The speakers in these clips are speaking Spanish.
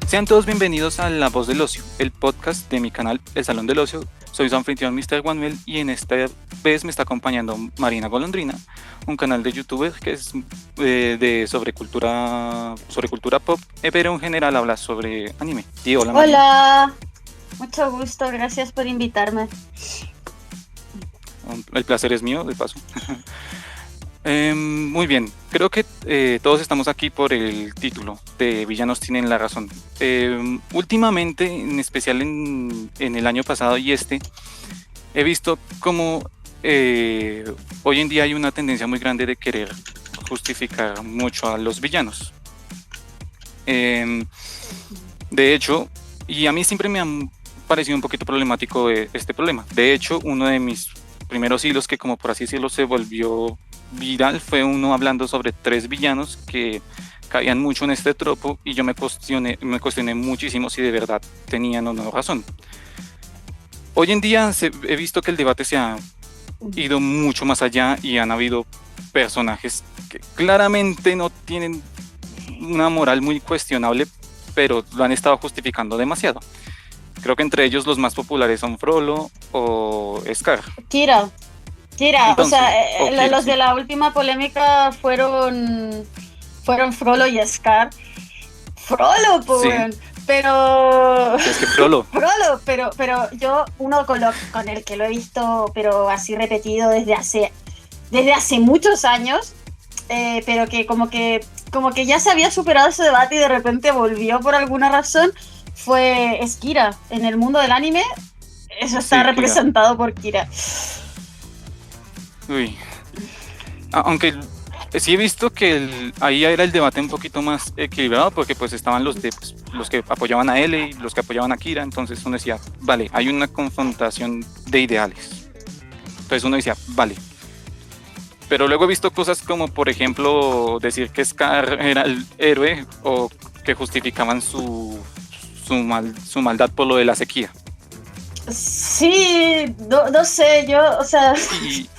Sean todos bienvenidos a La Voz del Ocio, el podcast de mi canal El Salón del Ocio. Soy su anfitrión Mr. Manuel y en esta vez me está acompañando Marina Golondrina, un canal de youtuber que es sobre cultura pop, pero en general habla sobre anime. Y hola Marina. Hola, mucho gusto, gracias por invitarme. El placer es mío, de paso. Muy bien, creo que todos estamos aquí por el título de Villanos tienen la razón. Últimamente, en especial en el año pasado y he visto como hoy en día hay una tendencia muy grande de querer justificar mucho a los villanos. De hecho, y a mí siempre me ha parecido un poquito problemático este problema. De hecho, uno de mis primeros hilos que, como por así decirlo, se volvió viral fue uno hablando sobre 3 villanos que caían mucho en este tropo y yo me cuestioné muchísimo si de verdad tenían o no razón. Hoy en día he visto que el debate se ha ido mucho más allá y han habido personajes que claramente no tienen una moral muy cuestionable, pero lo han estado justificando demasiado. Creo que entre ellos los más populares son Frollo o Scar. Kira, Entonces, o sea, Kira, los sí. de la última polémica fueron Frollo y Scar. Frollo, pues, Sí. weón. Pero Es que Frollo, Frollo, pero yo uno con el que lo he visto, pero así repetido desde hace muchos años, pero que como que ya se había superado ese debate y de repente volvió por alguna razón, fue Kira. En el mundo del anime, eso está Sí, representado por Kira. uy. Aunque sí he visto que ahí era el debate un poquito más equilibrado porque pues estaban los que apoyaban a L y los que apoyaban a Kira, entonces uno decía, vale, hay una confrontación de ideales. Entonces uno decía, vale. Pero luego he visto cosas como, por ejemplo, decir que Scar era el héroe o que justificaban su maldad por lo de la sequía. Sí, no sé, yo, o sea, Y,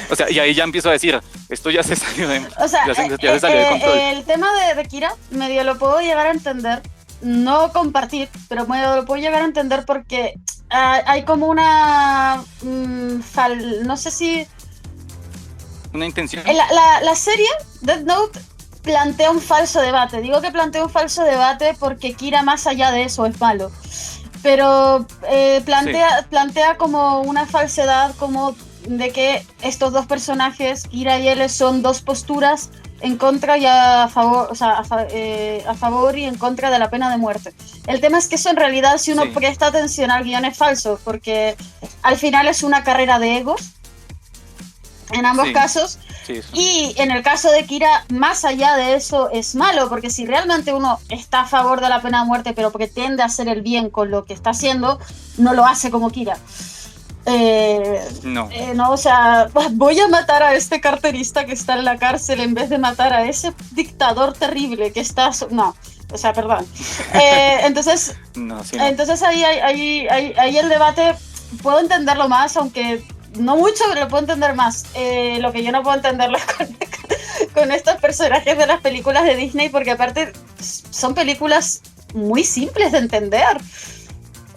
o sea, y ahí ya empiezo a decir, esto ya se salió de, o sea, ya se salió de control. el tema de Kira medio lo puedo llegar a entender, no compartir, pero medio lo puedo llegar a entender porque hay como una, no sé si Una intención. la serie Death Note plantea un falso debate. Digo que plantea un falso debate porque Kira más allá de eso es malo. Pero plantea como una falsedad como de que estos dos personajes, Kira y L, son dos posturas en contra y a favor, o sea, a favor y en contra de la pena de muerte. El tema es que eso en realidad, si uno presta atención al guión, es falso, porque al final es una carrera de egos en ambos casos. Sí, y en el caso de Kira, más allá de eso, es malo, porque si realmente uno está a favor de la pena de muerte, pero pretende hacer el bien con lo que está haciendo, no lo hace como Kira. No. No, o sea, voy a matar a este carterista que está en la cárcel en vez de matar a ese dictador terrible que está... No, o sea, perdón. Entonces, no. Entonces ahí el debate puedo entenderlo más, aunque no mucho, pero lo puedo entender más. Lo que yo no puedo entenderlo es con estos personajes de las películas de Disney, porque aparte son películas muy simples de entender.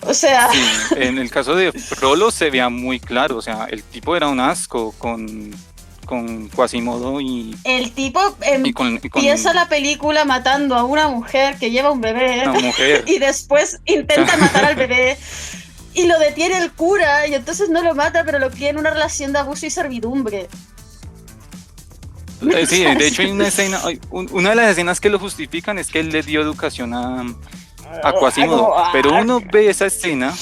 O sea... Sí, en el caso de Frollo se veía muy claro, o sea, el tipo era un asco con Quasimodo y... El tipo empieza la película matando a una mujer que lleva un bebé. Una mujer. Y después intenta matar al bebé. Y lo detiene el cura, y entonces no lo mata, pero lo cría en una relación de abuso y servidumbre. Sí, de hecho hay una escena, una de las escenas que lo justifican es que él le dio educación a Quasimodo, pero uno ve esa escena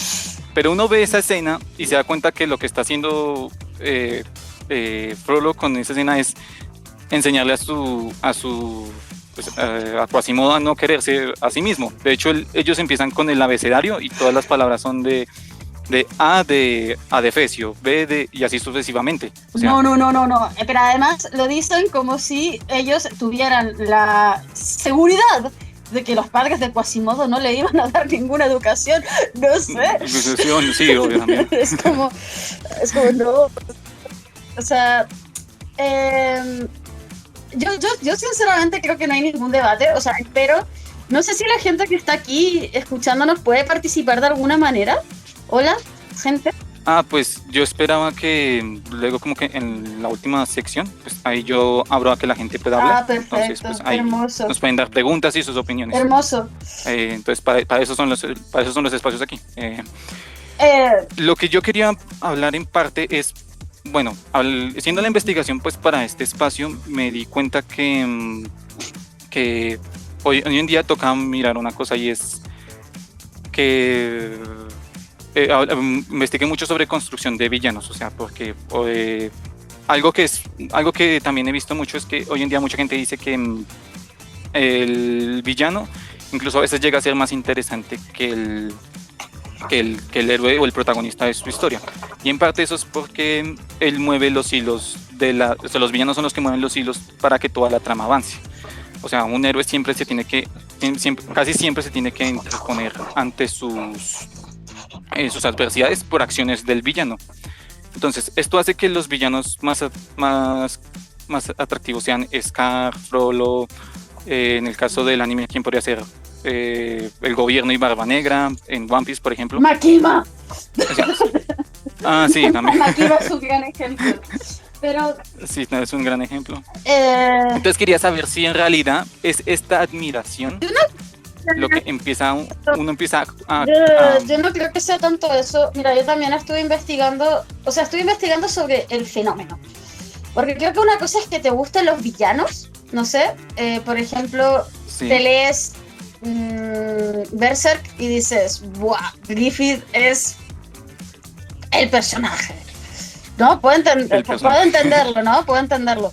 y se da cuenta que lo que está haciendo Frollo con esa escena es enseñarle a Quasimodo a no quererse a sí mismo. De hecho, ellos empiezan con el abecedario y todas las palabras son de A de adefesio, B y así sucesivamente. O sea, No. Pero además lo dicen como si ellos tuvieran la seguridad de que los padres de Quasimodo no le iban a dar ninguna educación. No sé. Educación, sí, obviamente. es como no. O sea, yo sinceramente creo que no hay ningún debate. O sea, espero No sé si la gente que está aquí escuchándonos puede participar de alguna manera. Hola, gente. Pues yo esperaba que luego como que en la última sección, pues ahí yo abro a que la gente pueda hablar. Entonces, Perfecto, pues ahí hermoso. nos pueden dar preguntas y sus opiniones. Hermoso. Entonces, para eso son los espacios aquí. Lo que yo quería hablar en parte es, bueno, haciendo la investigación pues para este espacio, me di cuenta que hoy en día toca mirar una cosa y es que investigué mucho sobre construcción de villanos, o sea, porque algo que también he visto mucho es que hoy en día mucha gente dice que el villano incluso a veces llega a ser más interesante que el héroe o el protagonista de su historia. Y en parte eso es porque él mueve los hilos o sea, los villanos son los que mueven los hilos para que toda la trama avance. O sea, un héroe casi siempre se tiene que interponer ante sus adversidades por acciones del villano. Entonces, esto hace que los villanos más atractivos sean Scar, Frollo, en el caso del anime, ¿quién podría ser? El gobierno y Barba Negra, en One Piece, por ejemplo. Makima. Sí, también. Makima es un gran ejemplo. Pero sí, es un gran ejemplo. Entonces quería saber si en realidad es esta admiración lo que uno empieza Yo no creo que sea tanto eso. Mira, yo también estuve investigando sobre el fenómeno. Porque creo que una cosa es que te gusten los villanos, no sé, por ejemplo, sí. Te lees Berserk y dices, ¡buah! Griffith es el personaje. ¿No? Puedo entenderlo, ¿no? Puedo entenderlo.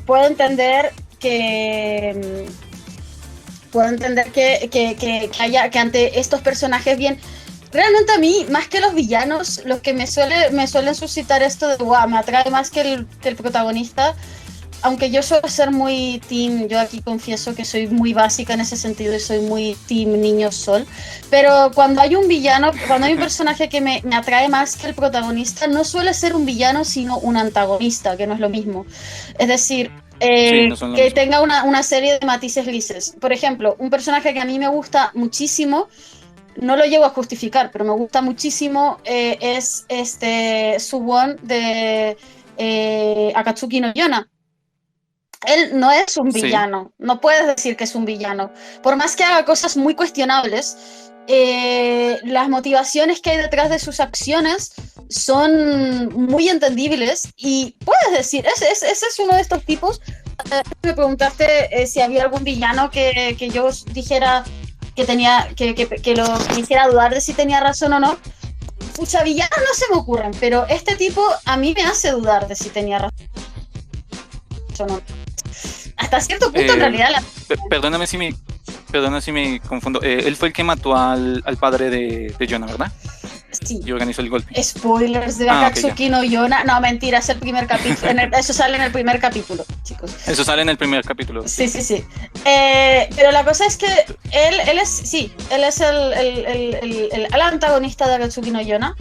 Puedo entender que que ante estos personajes bien. Realmente a mí, más que los villanos, los que me suelen suscitar esto de wow, me atrae más que el protagonista. Aunque yo suelo ser muy team, yo aquí confieso que soy muy básica en ese sentido y soy muy team niño sol, pero cuando hay un villano, cuando hay un personaje que me atrae más que el protagonista, no suele ser un villano sino un antagonista, que no es lo mismo. Es decir, que tenga una serie de matices grises. Por ejemplo, un personaje que a mí me gusta muchísimo, no lo llego a justificar, pero me gusta muchísimo, es Suwon de Akatsuki no Yona. Él no es un villano, sí. No puedes decir que es un villano. Por más que haga cosas muy cuestionables, las motivaciones que hay detrás de sus acciones son muy entendibles y puedes decir, ese es uno de estos tipos. Me preguntaste si había algún villano que yo dijera que lo hiciera dudar de si tenía razón o no. Pucha, villanos no se me ocurren, pero este tipo a mí me hace dudar de si tenía razón o no. Hasta cierto punto, en realidad. Perdóname si me confundo. Él fue el que mató al padre de Yona, ¿verdad? Sí. Y organizó el golpe. Spoilers de Akatsuki no Yona. No, mentira, es el primer capítulo. Eso sale en el primer capítulo, chicos. Eso sale en el primer capítulo. Sí. Pero la cosa es que él es el antagonista de Akatsuki no Yona.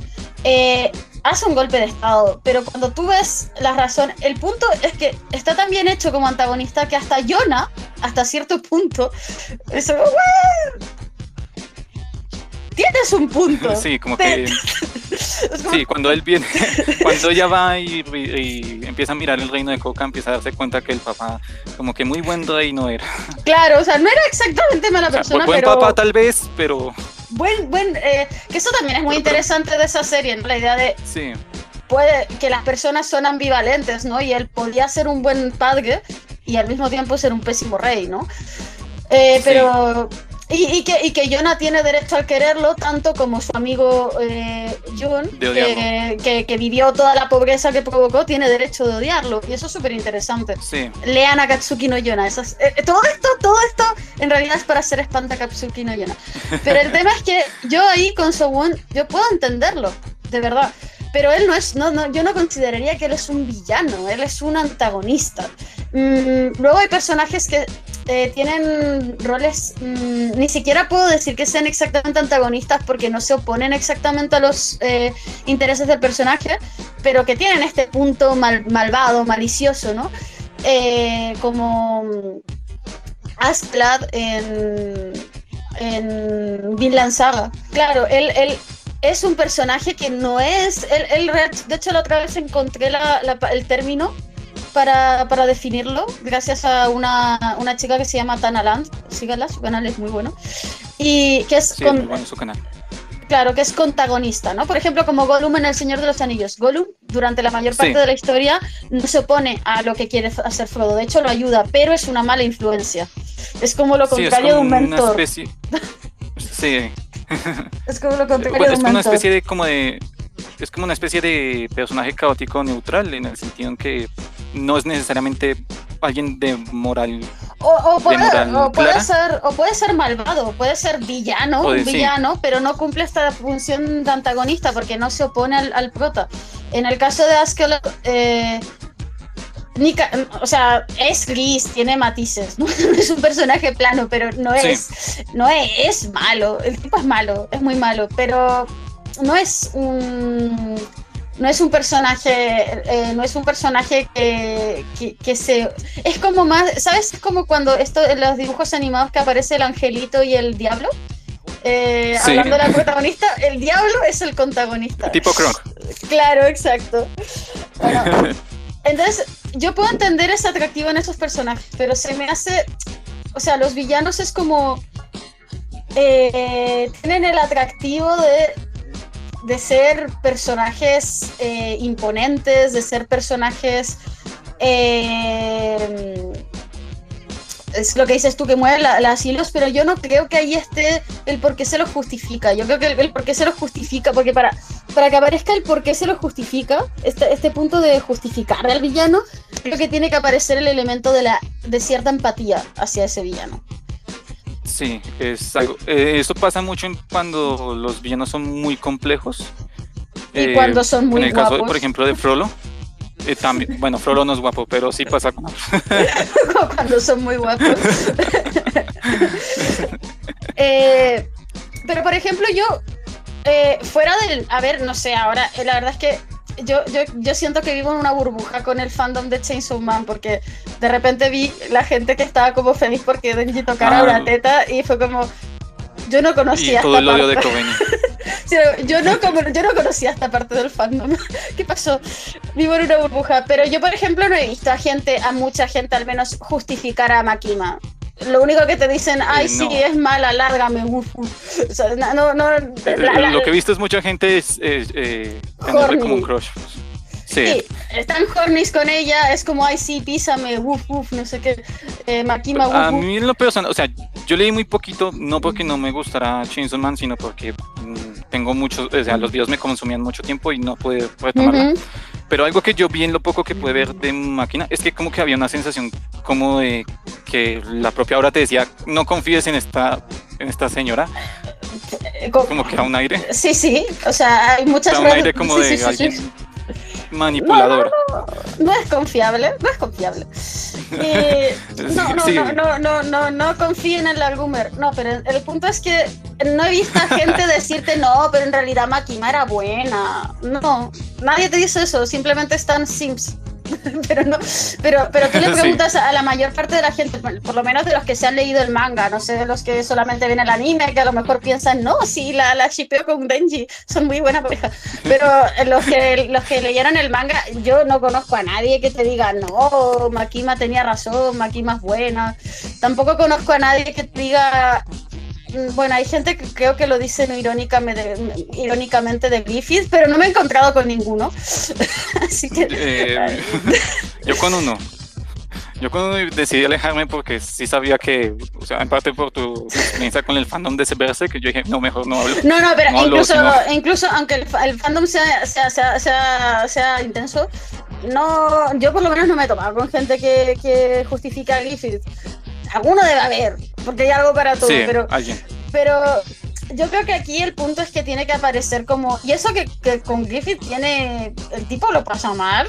Hace un golpe de estado, pero cuando tú ves la razón, el punto es que está tan bien hecho como antagonista que hasta Yona, hasta cierto punto, eso, tienes un punto. Sí, como que sí, cuando él viene, cuando ella va y empieza a mirar el reino de Koka, empieza a darse cuenta que el papá como que muy buen rey no era. Claro, o sea, no era exactamente mala persona, buen pero papá tal vez, pero que eso también es muy interesante de esa serie, ¿no? La idea de sí. Puede que las personas son ambivalentes, ¿no? Y él podía ser un buen padre y al mismo tiempo ser un pésimo rey, ¿no? Pero y que Yona tiene derecho a quererlo tanto como su amigo Jun, que vivió toda la pobreza que provocó, tiene derecho de odiarlo, y eso es súper interesante. Sí. Lean Akatsuki no Yona. Todo esto en realidad es para hacer espanta Akatsuki no Yona. Pero el tema es que yo ahí con Sowon, yo puedo entenderlo, de verdad. Pero él yo no consideraría que él es un villano, él es un antagonista. Luego hay personajes que tienen roles, ni siquiera puedo decir que sean exactamente antagonistas porque no se oponen exactamente a los intereses del personaje, pero que tienen este punto malvado, malicioso, ¿no? Como Askeladd en Vinland Saga. Claro, él es un personaje que no es... de hecho, la otra vez encontré el término para definirlo, gracias a una chica que se llama Tana Land. Síganla, su canal es muy bueno. Y que es... Sí, es muy bueno su canal. Claro, que es contagonista, ¿no? Por ejemplo, como Gollum en El Señor de los Anillos. Gollum, durante la mayor parte de la historia, no se opone a lo que quiere hacer Frodo. De hecho, lo ayuda, pero es una mala influencia. Es como lo contrario de un mentor. Una especie... Sí. Es como lo contrario Bueno, de un mentor. Es como una especie de personaje caótico neutral, en el sentido en que no es necesariamente alguien de moral. O puede ser malvado, puede ser villano, pero no cumple esta función de antagonista porque no se opone al prota. En el caso de Askeladd, o sea, es gris, tiene matices, ¿no? Es un personaje plano, pero no es malo. El tipo es malo, es muy malo, pero no es un personaje, que se... Es como más, ¿sabes? Es como cuando en los dibujos animados que aparece el angelito y el diablo. Hablando de la protagonista, el diablo es el protagonista. Tipo Kronk. Claro, exacto. Bueno, entonces, yo puedo entender ese atractivo en esos personajes, pero se me hace... O sea, los villanos es como... tienen el atractivo de ser personajes imponentes, de ser personajes... es lo que dices tú, que mueven las hilos, pero yo no creo que ahí esté el por qué se lo justifica. Yo creo que el por qué se lo justifica, porque para que aparezca el por qué se lo justifica, este punto de justificar al villano, creo que tiene que aparecer el elemento de cierta empatía hacia ese villano. Sí, es algo. Eso pasa mucho cuando los villanos son muy complejos. Y cuando son muy guapos. En el caso, por ejemplo, de Frollo. También, bueno, Frollo no es guapo, pero sí pasa con cuando son muy guapos. Pero por ejemplo yo, fuera del... A ver, no sé, ahora la verdad es que yo siento que vivo en una burbuja con el fandom de Chainsaw Man, porque de repente vi la gente que estaba como feliz porque Denji tocara una teta y fue como... Yo no conocía todo el odio de Kobeni. Sí, yo no conocía esta parte del fandom. ¿Qué pasó? Vivo en una burbuja. Pero yo, por ejemplo, no he visto a mucha gente al menos justificar a Makima. Lo único que te dicen, ay, no. Sí, es mala, lárgame. O sea, lo que he visto es mucha gente tenerle como un crush. Sí, están hornies con ella, es como, ay, sí, písame, no sé qué, Makima, A mí en lo personal, o sea, yo leí muy poquito, no porque no me gustara Chainsaw Man, sino porque tengo muchos, o sea, los videos me consumían mucho tiempo y no pude retomarla. Pero algo que yo vi en lo poco que pude ver de Máquina es que como que había una sensación como de que la propia obra te decía, no confíes en esta señora. Como que da un aire. Sí, o sea, hay muchas... Da un aire como de alguien... manipulador. No es confiable. No confíen en la Argumer. No, pero el punto es que no he visto a gente decirte no, pero en realidad Makima era buena. No, nadie te dice eso, simplemente están simps. pero tú le preguntas a la mayor parte de la gente, por lo menos de los que se han leído el manga, no sé, de los que solamente ven el anime, que a lo mejor piensan, no, sí, la shippeo con Denji, son muy buena pareja, pero los que leyeron el manga, yo no conozco a nadie que te diga, no, Makima tenía razón, Makima es buena, tampoco conozco a nadie que te diga... Bueno, hay gente que creo que lo dicen irónicamente de Griffith, pero no me he encontrado con ninguno. Así que... Yo con uno decidí alejarme porque sí sabía que, o sea, en parte por tu experiencia con el fandom de ese verse, que yo dije, no, mejor no hablo. No, pero incluso aunque el fandom sea intenso, no, yo por lo menos no me he tomado con gente que justifica a Griffith. Alguno debe haber, porque hay algo para todo, sí, alguien. Pero yo creo que aquí el punto es que tiene que aparecer como... Y eso que con Griffith tiene... El tipo lo pasa mal,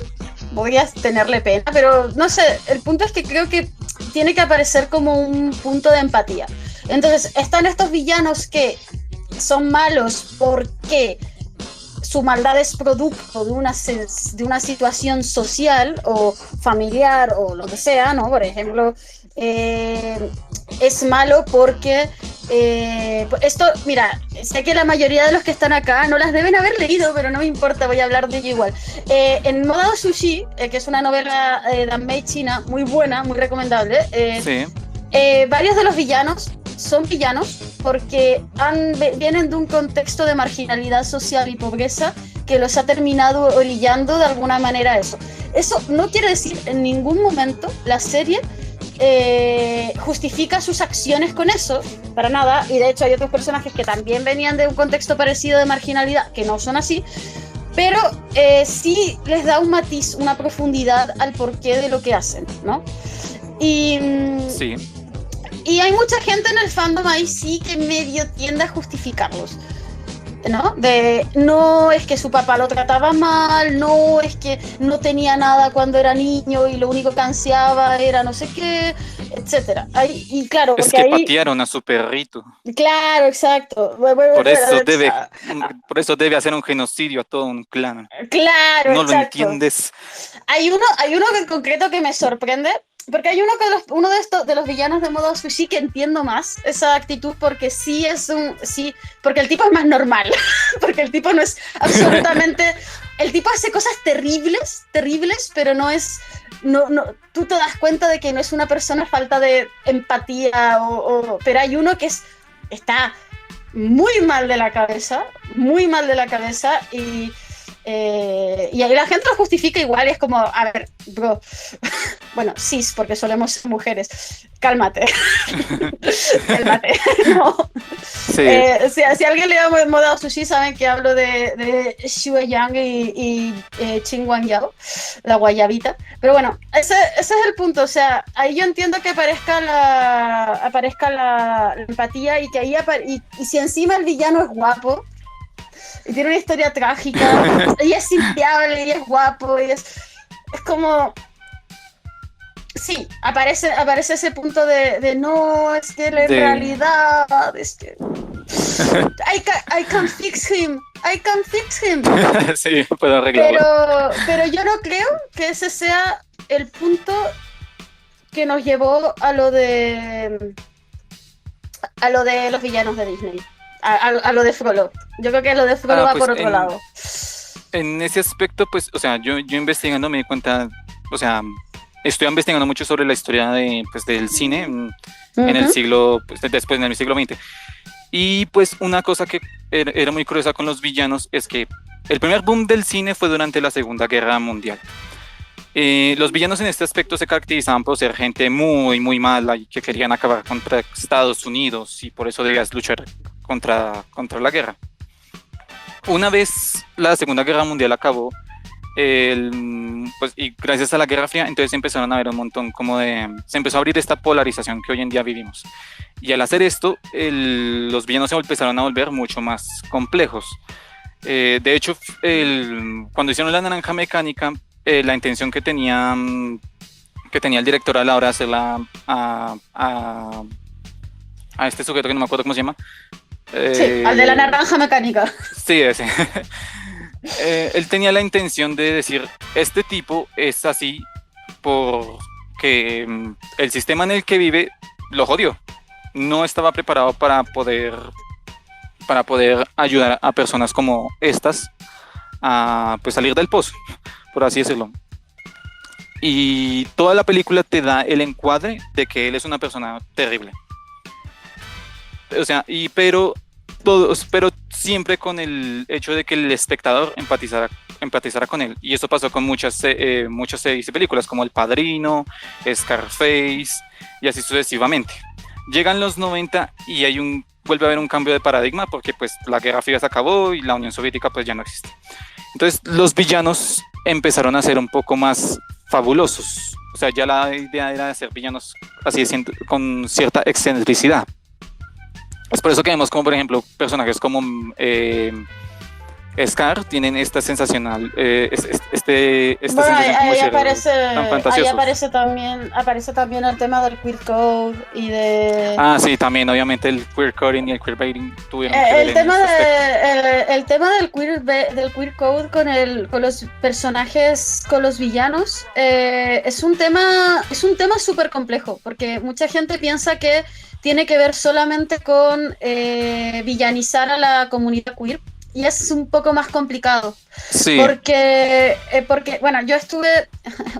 voy a tenerle pena, pero no sé, el punto es que creo que tiene que aparecer como un punto de empatía. Entonces, están estos villanos que son malos porque su maldad es producto de una situación social o familiar o lo que sea, ¿no? Por ejemplo... es malo porque esto, mira, sé que la mayoría de los que están acá no las deben haber leído, pero no me importa, voy a hablar de ello igual. En Moda Sushi, que es una novela de Danmei china, muy buena, muy recomendable, Sí, varios de los villanos son villanos porque vienen de un contexto de marginalidad social y pobreza que los ha terminado orillando de alguna manera a eso. Eso no quiere decir en ningún momento la serie justifica sus acciones con eso, para nada, y de hecho hay otros personajes que también venían de un contexto parecido de marginalidad, que no son así, pero sí les da un matiz, una profundidad al porqué de lo que hacen, ¿no? Y, sí. y hay mucha gente en el fandom ahí sí que medio tiende a justificarlos, ¿no? De no es que su papá lo trataba mal, no es que no tenía nada cuando era niño y lo único que ansiaba era no sé qué, etcétera. Y claro, Es porque que ahí, patearon a su perrito. claro, exacto. Por eso debe hacer un genocidio a todo un clan. Claro, ¿No lo exacto. entiendes? Hay uno en concreto que me sorprende, porque hay uno de estos de los villanos de Modo Sushi que entiendo más esa actitud porque sí, porque el tipo es más normal, porque el tipo no es absolutamente, el tipo hace cosas terribles, terribles, pero no es, no, tú te das cuenta de que no es una persona falta de empatía pero hay uno que está muy mal de la cabeza y ahí la gente lo justifica igual, es como, a ver, bro, bueno, cis, porque solemos ser mujeres, cálmate, cálmate, no. Sí, Si alguien le ha modado sushi, saben que hablo de Xue Yang y Qin Wang Yao, la guayabita, pero bueno, ese es el punto, o sea, ahí yo entiendo que aparezca la empatía y que ahí y si encima el villano es guapo, y tiene una historia trágica, y es sintiable, y es guapo, es como... Sí, aparece ese punto de no, es que en de... realidad, es que... I can fix him, I can fix him. sí, puedo arreglarlo. Pero yo no creo que ese sea el punto que nos llevó a lo de los villanos de Disney. A lo de Frollo. Yo creo que lo de Frollo va Pues por otro lado. en ese aspecto, pues, o sea, yo investigando me di cuenta, o sea, estoy investigando mucho sobre la historia del cine en el Ujú. siglo, pues, después en el siglo XX. Y pues una cosa que era muy curiosa con los villanos es que el primer boom del cine fue durante la Segunda Guerra Mundial. Los villanos en este aspecto se caracterizaban por ser gente muy, muy mala y que querían acabar contra Estados Unidos y por eso debías luchar contra la guerra. Una vez la Segunda Guerra Mundial acabó, pues, y gracias a la Guerra Fría, entonces empezaron a haber un montón se empezó a abrir esta polarización que hoy en día vivimos. Y al hacer esto, los villanos se empezaron a volver mucho más complejos. De hecho, cuando hicieron la Naranja Mecánica, la intención que tenía el director a la hora de hacerla a este sujeto que no me acuerdo cómo se llama. Sí, al de la naranja mecánica. Sí, ese. Él tenía la intención de decir, este tipo es así porque el sistema en el que vive lo jodió. No estaba preparado para poder ayudar a personas como estas a pues, salir del pozo, por así decirlo. Y toda la película te da el encuadre de que él es una persona terrible. O sea, pero siempre con el hecho de que el espectador empatizara con él. Y eso pasó con muchas series y películas, como El Padrino, Scarface, y así sucesivamente. Llegan los 90 y vuelve a haber un cambio de paradigma, porque pues la Guerra Fría se acabó y la Unión Soviética pues ya no existe. Entonces los villanos empezaron a ser un poco más fabulosos. O sea, ya la idea era hacer villanos así con cierta excentricidad. Es por eso que vemos como, por ejemplo, personajes como Scar tienen esta sensacional, esta Bueno, sensación como de ahí ser aparece, tan ahí fantasiosos. aparece también el tema del queer code y de Ah, sí, también obviamente el queer coding y el queerbaiting tuvieron que ver el en tema ese aspecto. el tema del queer code con los personajes, con los villanos, es un tema súper complejo, porque mucha gente piensa que tiene que ver solamente con villanizar a la comunidad queer. Y es un poco más complicado, Sí, porque, bueno, yo estuve,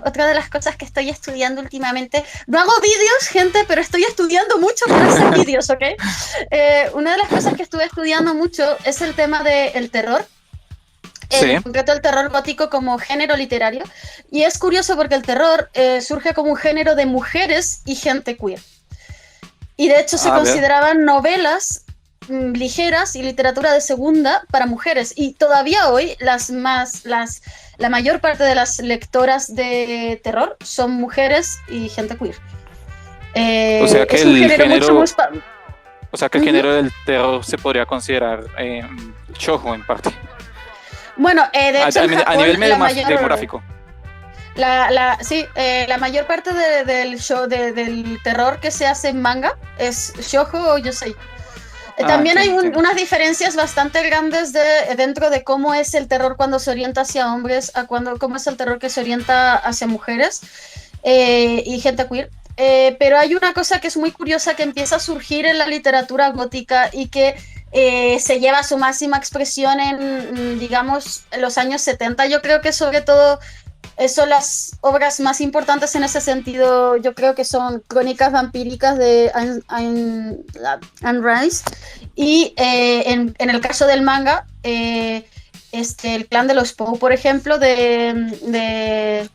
otra de las cosas que estoy estudiando últimamente, no hago vídeos, gente, pero estoy estudiando mucho para hacer vídeos, ¿ok? Una de las cosas que estuve estudiando mucho es el tema del terror, sí, en concreto el terror gótico como género literario, y es curioso porque el terror surge como un género de mujeres y gente queer. Y de hecho se a ver, consideraban novelas ligeras y literatura de segunda para mujeres. Y todavía hoy la mayor parte de las lectoras de terror son mujeres y gente queer. o sea que Es un el género mucho género, más... o sea que el Ujú. género del terror se podría considerar shoujo en parte, Bueno, de hecho en a Japón nivel medio más demográfico. sí, la mayor parte del show del terror que se hace en manga es shoujo o yosei. Ah, También hay entiendo, entiendo. unas diferencias bastante grandes dentro de cómo es el terror cuando se orienta hacia hombres, cómo es el terror que se orienta hacia mujeres y gente queer. Pero hay una cosa que es muy curiosa que empieza a surgir en la literatura gótica y que se lleva a su máxima expresión en, digamos, los años 70. Yo creo que sobre todo son las obras más importantes en ese sentido. Yo creo que son Crónicas Vampíricas de Anne Rice y en el caso del manga, el clan de los Pou, por ejemplo, de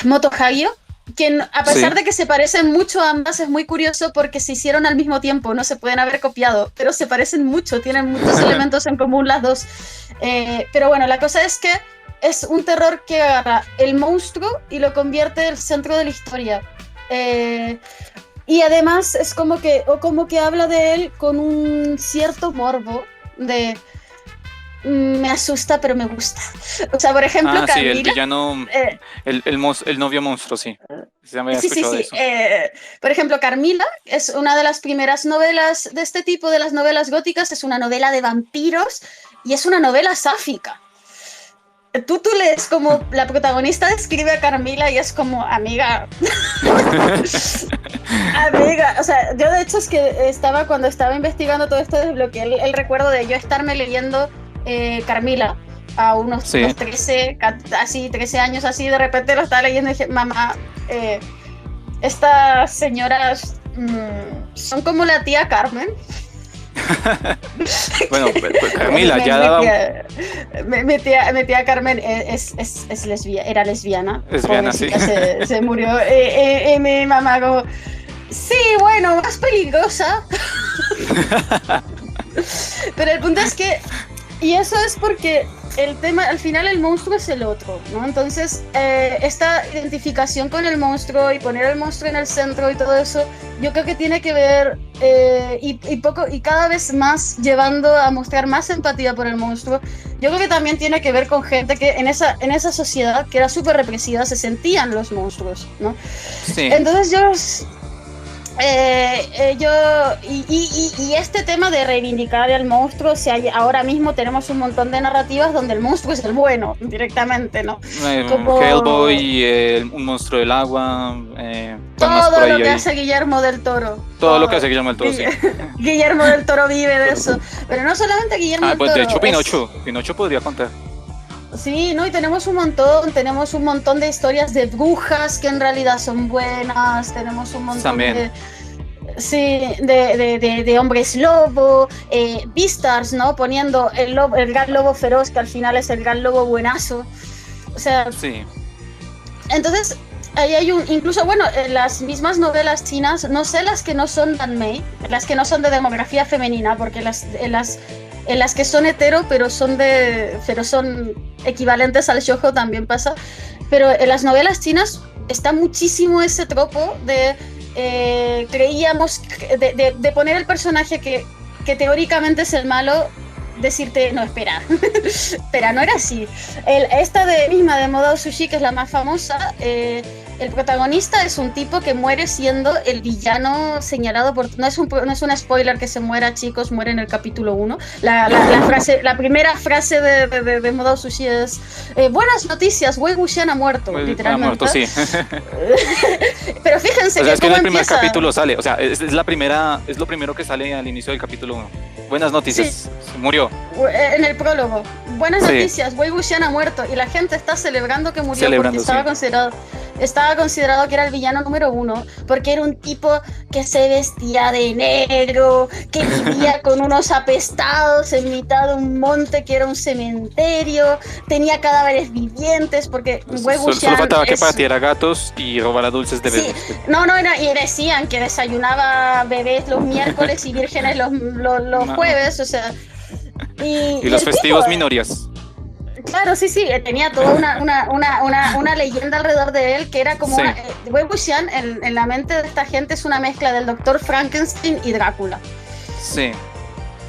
Moto Hagio, que a pesar Sí, de que se parecen mucho a ambas, es muy curioso porque se hicieron al mismo tiempo, no se pueden haber copiado, pero se parecen mucho, tienen muchos elementos en común las dos. Pero bueno, la cosa es que es un terror que agarra el monstruo y lo convierte en el centro de la historia. Eh, y además es como que habla de él con un cierto morbo de me asusta pero me gusta. O sea, por ejemplo, ah, sí, el Carmila, villano, eh, el novio monstruo, sí, ya me había sí, sí, escuchado de sí. eso. Por ejemplo, Carmila es una de las primeras novelas de este tipo, de las novelas góticas. Es una novela de vampiros y es una novela sáfica. Tú lees como la protagonista describe a Carmila y es como, amiga, amiga. O sea, yo de hecho es que cuando estaba investigando todo esto, desbloqueé el recuerdo de yo estarme leyendo Carmila a Sí, unos 13, así, 13 años así, de repente lo estaba leyendo y dije, mamá, estas señoras son como la tía Carmen. bueno, pues Carmila ya Mi daba, tía, mi tía Carmen era lesbiana, lesbiana, sí. pobrecita, se murió. Y mi mamá como, sí, bueno, más peligrosa. Pero el punto es que, y eso es porque el tema, al final el monstruo es el otro, ¿no? Entonces, esta identificación con el monstruo y poner el monstruo en el centro y todo eso, yo creo que tiene que ver y cada vez más llevando a mostrar más empatía por el monstruo. Yo creo que también tiene que ver con gente que en esa sociedad que era súper represiva se sentían los monstruos, ¿no? Sí, Entonces yo y este tema de reivindicar al monstruo, o sea, ahora mismo tenemos un montón de narrativas donde el monstruo es el bueno directamente, ¿no? Hellboy, Como un monstruo del agua, ¿cuál más por todo lo ahí que hay? hace Guillermo del Toro, Todo lo que hace todo. Guillermo del Toro, sí. Guillermo del Toro vive de eso, pero no solamente Guillermo Ah, del pues de hecho Toro, Pinocho podría contar. sí, ¿no? Y tenemos un montón de historias de brujas que en realidad son buenas, tenemos un montón También, de, sí, de hombres lobo, Beastars, ¿no? Poniendo el gran lobo feroz, que al final es el gran lobo buenazo. O sea, sí, entonces, ahí hay incluso, bueno, en las mismas novelas chinas, no sé las que no son danmei, las que no son de demografía femenina, porque en las que son hetero, pero son equivalentes al shoujo también pasa, pero en las novelas chinas está muchísimo ese tropo de creíamos de poner el personaje que teóricamente es el malo decirte, no, espera, espera, no era así. Esta misma de Modao Sushi, que es la más famosa, el protagonista es un tipo que muere siendo el villano señalado por... No es un spoiler que se muera, chicos, muere en el capítulo 1. La primera frase de Modao Sushi es buenas noticias, Wei Wuxian ha muerto, literalmente. Ha muerto, sí. Pero fíjense, o sea, es que en el primer empieza... capítulo sale, o sea, es lo primero que sale al inicio del capítulo 1. Buenas noticias, sí. Murió. En el prólogo. Buenas noticias, Wei Wuxian ha muerto y la gente está celebrando que murió porque estaba considerado que era el villano número 1, porque era un tipo que se vestía de negro, que vivía con unos apestados en mitad de un monte que era un cementerio, tenía cadáveres vivientes, porque Wei Wuxian solo faltaba que patiera gatos y robara dulces de bebés. Sí, y decían que desayunaba bebés los miércoles y vírgenes los jueves, o sea... Y los festivos tipo, minorias. Claro, sí, tenía toda una leyenda alrededor de él que era como... Wei Wuxian en la mente de esta gente es una mezcla del Doctor Frankenstein y Drácula. Sí.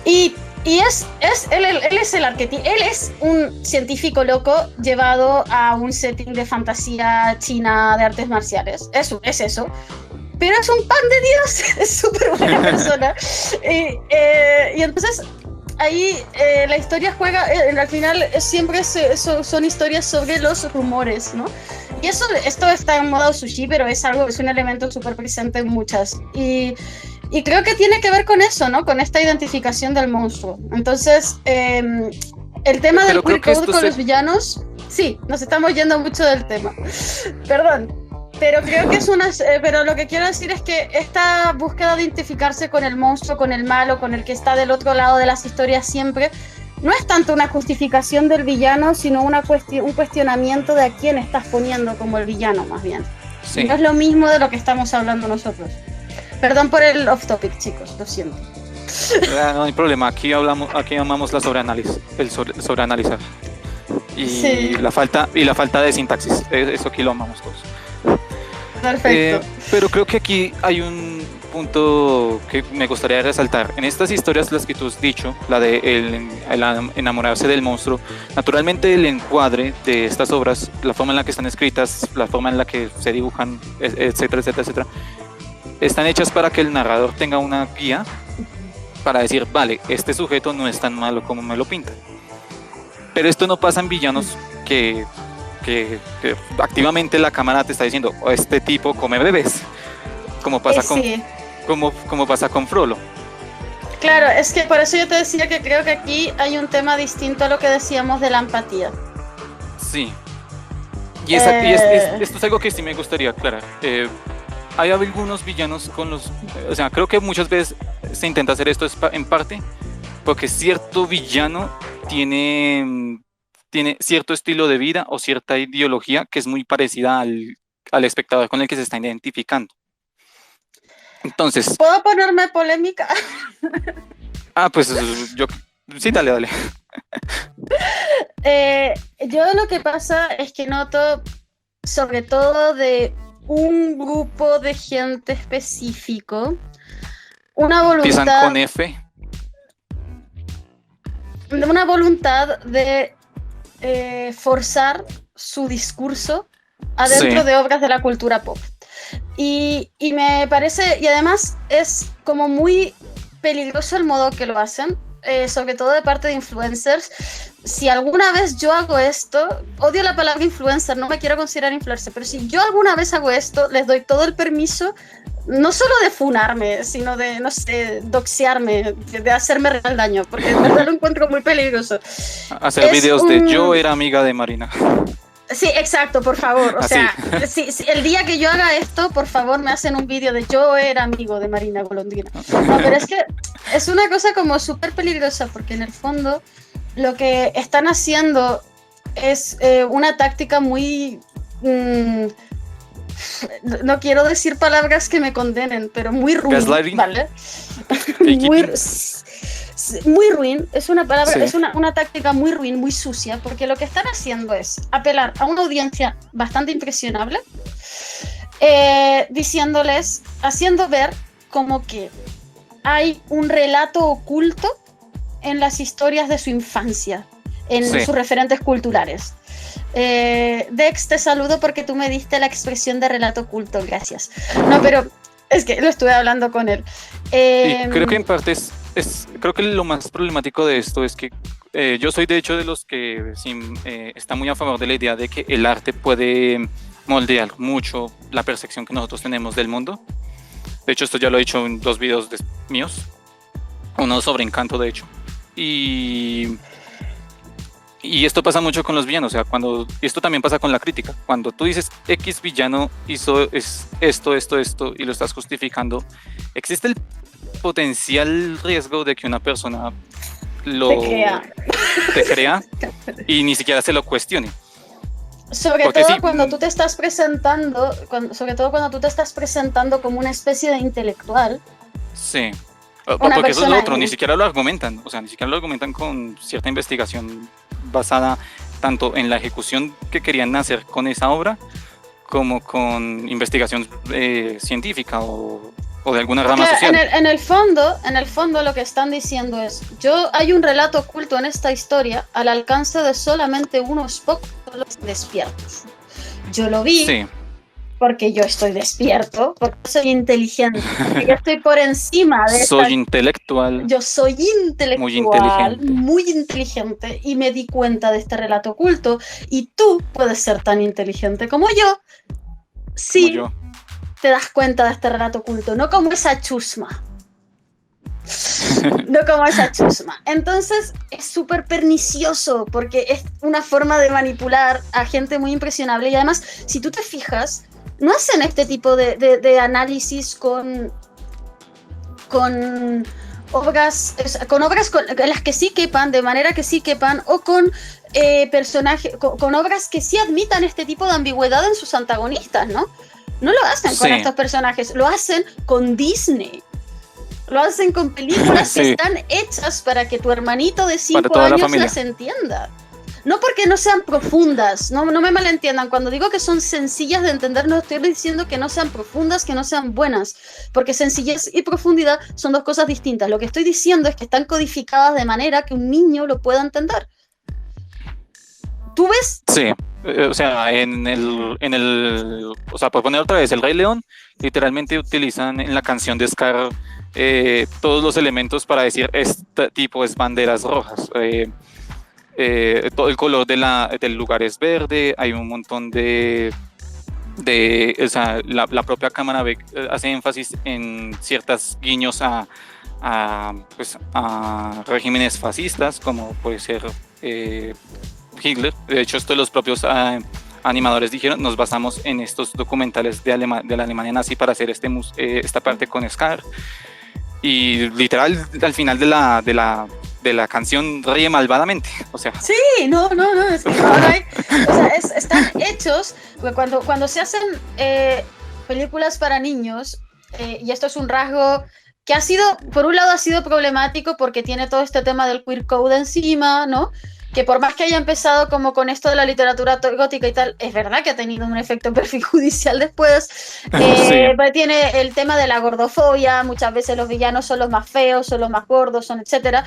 Y él es el arquetipo, él es un científico loco llevado a un setting de fantasía china de artes marciales. Es eso. Pero es un pan de Dios, es súper buena persona. Y entonces... Ahí la historia juega, al final siempre son historias sobre los rumores, ¿no? Y esto está en Modao Sushi, pero es un elemento súper presente en muchas. Y creo que tiene que ver con eso, ¿no? Con esta identificación del monstruo. Entonces, el tema del queer code con los villanos, sí, nos estamos yendo mucho del tema. Perdón. Pero creo que pero lo que quiero decir es que esta búsqueda de identificarse con el monstruo, con el malo, con el que está del otro lado de las historias siempre, no es tanto una justificación del villano, sino un cuestionamiento de a quién estás poniendo como el villano, más bien. Sí. No es lo mismo de lo que estamos hablando nosotros. Perdón por el off topic, chicos, lo siento. No hay problema, aquí amamos la sobreanálisis, el sobreanalizar. Y la falta de sintaxis, eso aquí lo amamos todos. Perfecto. Pero creo que aquí hay un punto que me gustaría resaltar. En estas historias, las que tú has dicho, la de el enamorarse del monstruo, naturalmente el encuadre de estas obras, la forma en la que están escritas, la forma en la que se dibujan, etcétera, etcétera, etcétera, están hechas para que el narrador tenga una guía para decir, vale, este sujeto no es tan malo como me lo pinta. Pero esto no pasa en villanos que activamente la cámara te está diciendo, este tipo come bebés, como pasa como pasa con Frollo. Claro, es que por eso yo te decía que creo que aquí hay un tema distinto a lo que decíamos de la empatía. Sí. Y esto es algo que sí me gustaría aclarar. Hay algunos villanos o sea, creo que muchas veces se intenta hacer esto en parte porque cierto villano tiene cierto estilo de vida o cierta ideología que es muy parecida al espectador con el que se está identificando. Entonces... ¿Puedo ponerme polémica? Pues yo... Sí, dale. Yo lo que pasa es que noto, sobre todo de un grupo de gente específico, una voluntad... Empiezan con F. Una voluntad de forzar su discurso adentro de obras de la cultura pop. Y me parece, y además es como muy peligroso el modo que lo hacen, sobre todo de parte de influencers. Si alguna vez yo hago esto, odio la palabra influencer, no me quiero considerar influencer, pero si yo alguna vez hago esto, les doy todo el permiso, no solo de funarme, sino de, no sé, doxearme, de hacerme real daño, porque de verdad lo encuentro muy peligroso. Hacer videos de yo era amiga de Marina. Sí, exacto, por favor. O sea, si el día que yo haga esto, por favor, me hacen un vídeo de yo era amigo de Marina Golondrina. No, pero es que es una cosa como súper peligrosa, porque en el fondo lo que están haciendo es una táctica muy... no quiero decir palabras que me condenen, pero muy ruin, ¿vale? Muy ruin, es una palabra, sí. Es una táctica muy ruin, muy sucia, porque lo que están haciendo es apelar a una audiencia bastante impresionable, haciendo ver como que hay un relato oculto en las historias de su infancia, en Sí. sus referentes culturales. Dex, te saludo porque tú me diste la expresión de relato oculto, gracias. No, pero es que lo estuve hablando con él. Y creo que en parte creo que lo más problemático de esto es que yo soy de hecho de los que está muy a favor de la idea de que el arte puede moldear mucho la percepción que nosotros tenemos del mundo. De hecho, esto ya lo he dicho en 2 videos míos, uno sobre Encanto, de hecho. Y esto pasa mucho con los villanos, o sea, esto también pasa con la crítica. Cuando tú dices X villano hizo esto, y lo estás justificando, existe el potencial riesgo de que una persona te crea y ni siquiera se lo cuestione. Sobre todo cuando tú te estás presentando, como una especie de intelectual. Sí. Porque eso es lo otro, ni siquiera lo argumentan, con cierta investigación basada tanto en la ejecución que querían hacer con esa obra, como con investigación científica o de alguna rama social. En el fondo lo que están diciendo es, hay un relato oculto en esta historia al alcance de solamente unos pocos despiertos. Yo lo vi. Sí. Porque yo estoy despierto, porque soy inteligente, porque yo estoy por encima de Soy intelectual. Yo soy intelectual, muy inteligente, y me di cuenta de este relato oculto, y tú puedes ser tan inteligente como yo, si te das cuenta de este relato oculto, no como esa chusma. No como esa chusma. Entonces es súper pernicioso porque es una forma de manipular a gente muy impresionable, y además, si tú te fijas, no hacen este tipo de análisis con obras, en las que sí quepan, de manera que sí quepan, o con personajes, con obras que sí admitan este tipo de ambigüedad en sus antagonistas, ¿no? No lo hacen con estos personajes, lo hacen con Disney. Lo hacen con películas que están hechas para que tu hermanito de 5 años las entienda. No porque no sean profundas, no me malentiendan. Cuando digo que son sencillas de entender, no estoy diciendo que no sean profundas, que no sean buenas, porque sencillez y profundidad son 2 cosas distintas. Lo que estoy diciendo es que están codificadas de manera que un niño lo pueda entender. ¿Tú ves? Sí, o sea, o sea, por poner otra vez, El Rey León, literalmente utilizan en la canción de Scar todos los elementos para decir este tipo es banderas rojas. Todo el color del lugar es verde, hay un montón o sea, la propia cámara hace énfasis en ciertos guiños a regímenes fascistas, como puede ser Hitler. De hecho, esto los propios animadores dijeron, nos basamos en estos documentales de la Alemania nazi para hacer esta parte con Scar. Y literal, al final de la canción ríe malvadamente, o sea. Sí, no, es que ahora o sea, están hechos, cuando se hacen películas para niños, y esto es un rasgo que por un lado ha sido problemático porque tiene todo este tema del queer code encima, ¿no? Que por más que haya empezado como con esto de la literatura gótica y tal, es verdad que ha tenido un efecto perjudicial después. Tiene el tema de la gordofobia, muchas veces los villanos son los más feos, son los más gordos, son etcétera.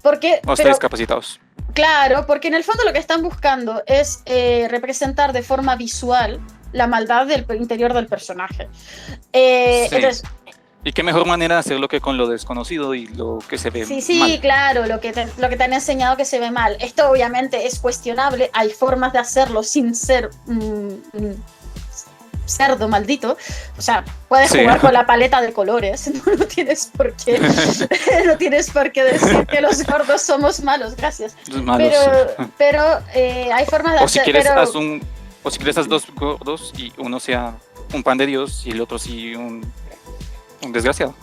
O están discapacitados. Claro, porque en el fondo lo que están buscando es representar de forma visual la maldad del interior del personaje. Entonces, y qué mejor manera de hacerlo que con lo desconocido y lo que se ve mal. Sí, claro, lo que te han enseñado que se ve mal. Esto obviamente es cuestionable, hay formas de hacerlo sin ser cerdo maldito. O sea, puedes jugar con la paleta de colores, no tienes por qué decir que los gordos somos malos, gracias. Los malos, pero hay formas de hacer. O si quieres haz 2 gordos y uno sea un pan de Dios y el otro sí un desgraciado.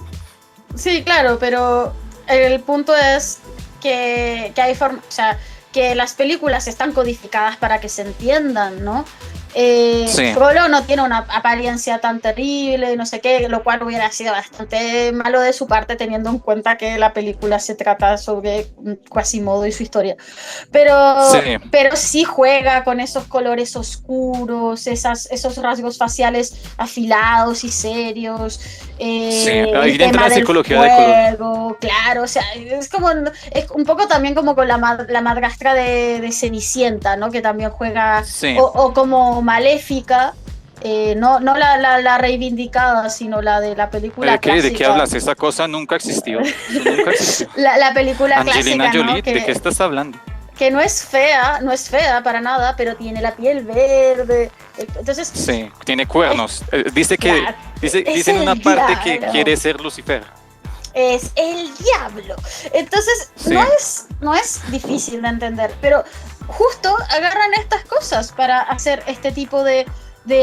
Sí, claro, pero el punto es que hay formas, o sea, que las películas están codificadas para que se entiendan, ¿no? Frollo no tiene una apariencia tan terrible, no sé qué, lo cual hubiera sido bastante malo de su parte teniendo en cuenta que la película se trata sobre Quasimodo y su historia, pero sí juega con esos colores oscuros, esos rasgos faciales afilados y serios, Sí, el ahí entra tema la del psicología de color. fuego, claro, o sea, es un poco también como con la madrastra de Cenicienta, ¿no? Que también juega, Sí. o como Maléfica, no la reivindicada, sino la de la película ¿De qué clásica. hablas? Esa cosa nunca existió. Eso nunca existió. La película Angelina clásica, ¿no? Jolie, ¿de qué estás hablando? Que no es fea para nada, pero tiene la piel verde. Entonces, Sí, tiene es, cuernos. claro, es Dice en una el parte que diablo. quiere ser Lucifer. Es el diablo. Entonces, Sí, no es difícil de entender, pero justo agarran estas cosas para hacer este tipo de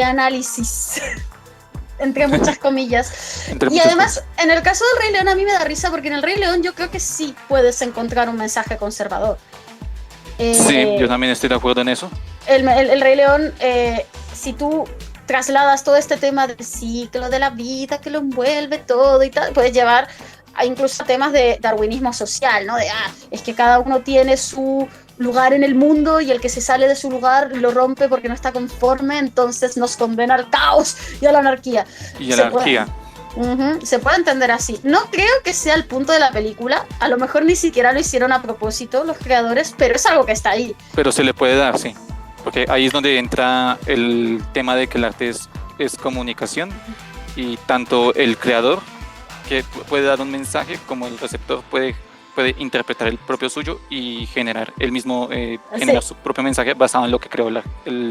análisis, entre muchas comillas. entre Y muchas además, cosas. en el caso del Rey León, a mí me da risa porque en el Rey León yo creo que sí puedes encontrar un mensaje conservador. Sí, yo Eh, también estoy de acuerdo en eso. el Rey León, si tú trasladas todo este tema del ciclo de la vida que lo envuelve todo y tal, puedes llevar a incluso temas de darwinismo social, ¿no? Es que cada uno tiene su lugar en el mundo y el que se sale de su lugar lo rompe porque no está conforme, entonces nos condena al caos y a la anarquía. Y Se puede, anarquía. se puede entender así. No creo que sea el punto de la película, a lo mejor ni siquiera lo hicieron a propósito los creadores, pero es algo que está ahí. Pero se le puede dar, sí. Porque ahí es donde entra el tema de que el arte es comunicación y tanto el creador que puede dar un mensaje como el receptor puede interpretar el propio suyo y generar el mismo, generar Sí. su propio mensaje basado en lo que creó el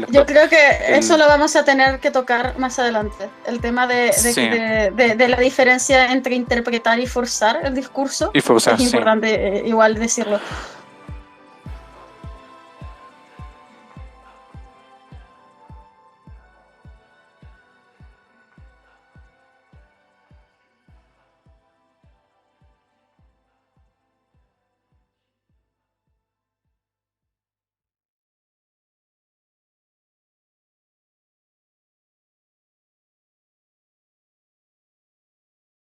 Yo actor. creo que eso El, lo vamos a tener que tocar más adelante. El tema sí, de la diferencia entre interpretar y forzar el discurso. y forzar, Es sí. importante igual decirlo.